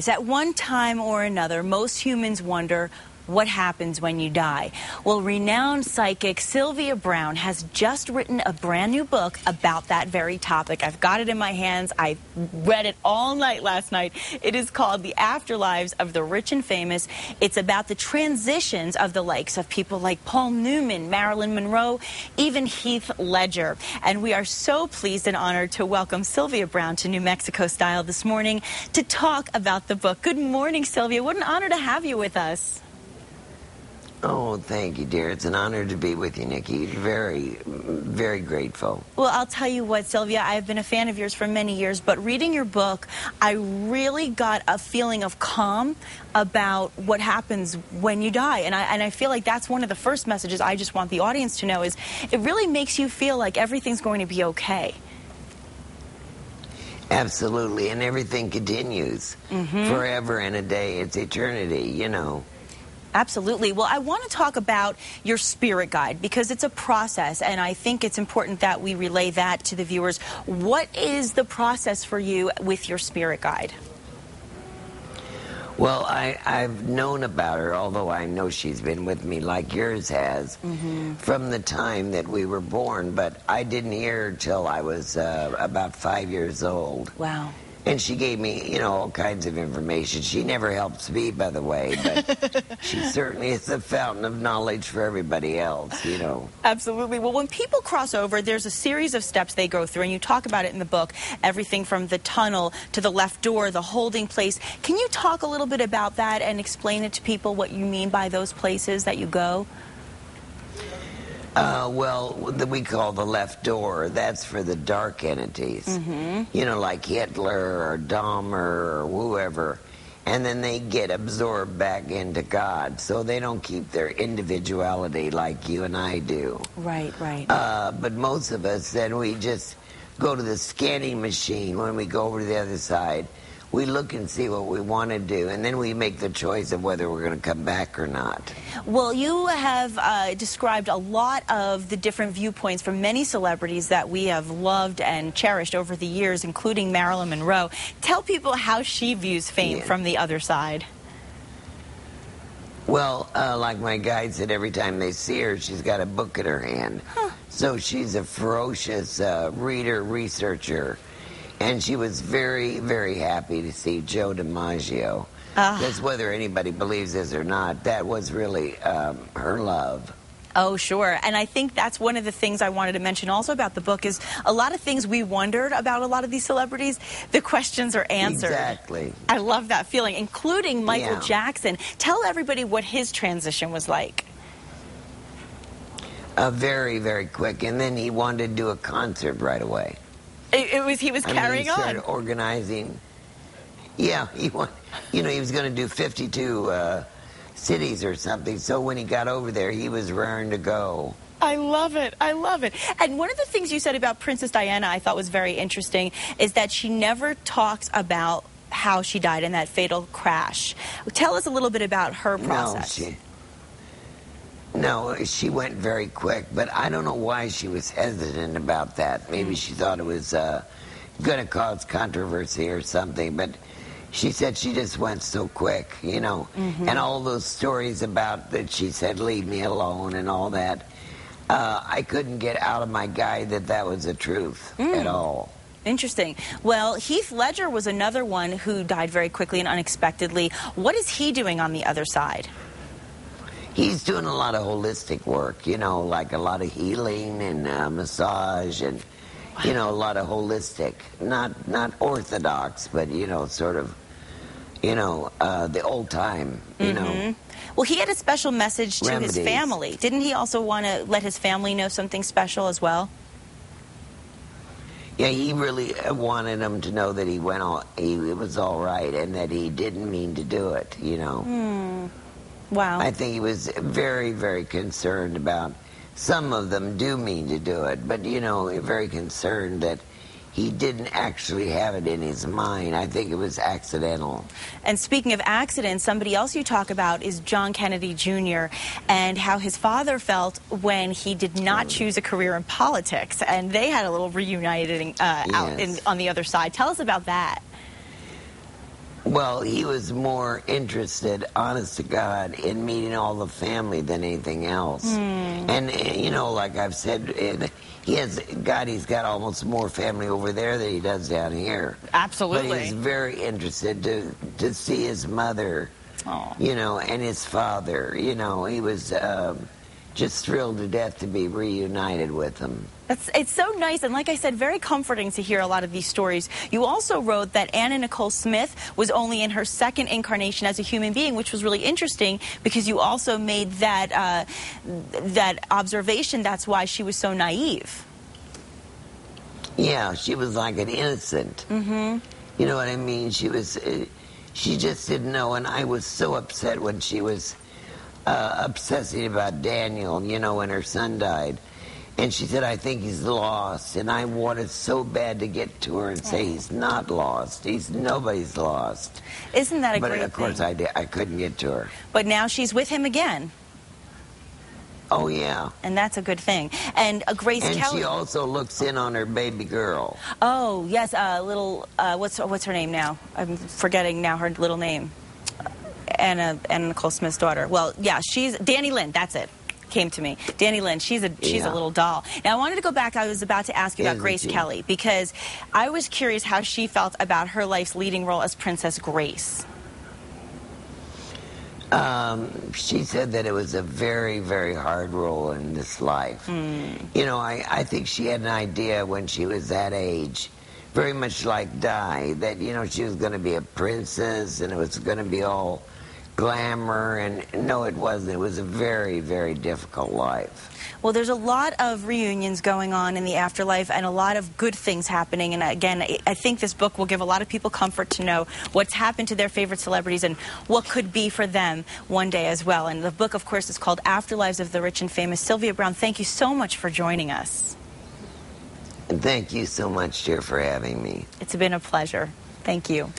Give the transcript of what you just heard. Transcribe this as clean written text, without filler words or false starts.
At one time or another, most humans wonder what happens when you die. Well, renowned psychic Sylvia Browne has just written a brand new book about that very topic. I've got it in my hands. I read it all night last night. It is called The Afterlives of the Rich and Famous. It's about the transitions of the likes of people like Paul Newman, Marilyn Monroe, even Heath Ledger. And we are so pleased and honored to welcome Sylvia Browne to New Mexico Style this morning to talk about the book. Good morning, Sylvia. What an honor to have you with us. Oh, thank you, dear. It's an honor to be with you, Nikki. Very, very grateful. Well, I'll tell you what, Sylvia, I've been a fan of yours for many years, but reading your book, I really got a feeling of calm about what happens when you die. And I feel like that's one of the first messages I just want the audience to know is it really makes you feel like everything's going to be okay. Absolutely. And everything continues forever and a day. It's eternity, you know. Absolutely. Well, I want to talk about your spirit guide because it's a process, and I think it's important that we relay that to the viewers. What is the process for you with your spirit guide? Well, I've known about her, although I know she's been with me like yours has, from the time that we were born, but I didn't hear her till I was about 5 years old. Wow. And she gave me, you know, all kinds of information. She never helps me, by the way, but she certainly is a fountain of knowledge for everybody else, you know. Absolutely. Well, when people cross over, there's a series of steps they go through, and you talk about it in the book, everything from the tunnel to the left door, the holding place. Can you talk a little bit about that and explain it to people what you mean by those places that you go? Well, we call the left door, that's for the dark entities. You know, like Hitler or Dahmer or whoever. And then they get absorbed back into God, so they don't keep their individuality like you and I do. Right, right. But most of us, then we just go to the scanning machine when we go over to the other side. We look and see what we want to do, and then we make the choice of whether we're going to come back or not. Well, you have described a lot of the different viewpoints from many celebrities that we have loved and cherished over the years, including Marilyn Monroe. Tell people how she views fame from the other side. Well, like my guide said, every time they see her, she's got a book in her hand. So she's a ferocious reader, researcher. And she was very, very happy to see Joe DiMaggio. Because whether anybody believes this or not, that was really her love. Oh, sure. And I think that's one of the things I wanted to mention also about the book is a lot of things we wondered about a lot of these celebrities, the questions are answered. Exactly. I love that feeling, including Michael Jackson. Tell everybody what his transition was like. Very, very quick. And then he wanted to do a concert right away. He was carrying on. He started organizing. Yeah, he was going to do 52 cities or something. So when he got over there, he was raring to go. I love it. I love it. And one of the things you said about Princess Diana I thought was very interesting is that she never talks about how she died in that fatal crash. Tell us a little bit about her process. No, she went very quick, but I don't know why she was hesitant about that. Maybe she thought it was going to cause controversy or something, but she said she just went so quick, you know. And all those stories about that she said, leave me alone and all that, I couldn't get out of my guide that was the truth at all. Interesting. Well, Heath Ledger was another one who died very quickly and unexpectedly. What is he doing on the other side? He's doing a lot of holistic work, you know, like a lot of healing and massage and, you know, a lot of holistic. Not orthodox, but, you know, sort of, you know, the old time, you know. Well, he had a special message to remedies. his family. Didn't he also want to let his family know something special as well? Yeah, he really wanted them to know that he was all right and that he didn't mean to do it, you know. Wow. I think he was very, very concerned about, some of them do mean to do it, but, you know, very concerned that he didn't actually have it in his mind. I think it was accidental. And speaking of accidents, somebody else you talk about is John Kennedy Jr. and how his father felt when he did not choose a career in politics. And they had a little reuniting out on the other side. Tell us about that. Well, he was more interested, honest to God, in meeting all the family than anything else. And, you know, like I've said, he's got almost more family over there than he does down here. Absolutely. But he's very interested to see his mother, you know, and his father. You know, he was just thrilled to death to be reunited with them. It's so nice, and like I said, very comforting to hear a lot of these stories. You also wrote that Anna Nicole Smith was only in her second incarnation as a human being, which was really interesting because you also made that that observation. That's why she was so naive. Yeah, she was like an innocent. You know what I mean? She was, she just didn't know, and I was so upset when she was obsessing about Daniel, you know, when her son died. And she said, I think he's lost. And I wanted so bad to get to her and say, he's not lost. Nobody's lost. Isn't that a great thing? But of course I couldn't get to her. But now she's with him again. Oh, yeah. And that's a good thing. And Grace and Kelly. She also looks in on her baby girl. Oh, yes, little, what's her name now? I'm forgetting now her little name. Anna Nicole Smith's daughter. Well, yeah, she's Danny Lynn, that's it. Came to me. Danny Lynn, she's a little doll. Now, I wanted to go back. I was about to ask you about Grace Kelly because I was curious how she felt about her life's leading role as Princess Grace. She said that it was a very, very hard role in this life. You know, I think she had an idea when she was that age, very much like Di, that, you know, she was going to be a princess and it was going to be all glamour, and no, it wasn't. It was a very, very difficult life. Well, there's a lot of reunions going on in the afterlife and a lot of good things happening. And again, I think this book will give a lot of people comfort to know what's happened to their favorite celebrities and what could be for them one day as well. And the book, of course, is called Afterlives of the Rich and Famous. Sylvia Browne, thank you so much for joining us. And thank you so much, dear, for having me. It's been a pleasure. Thank you.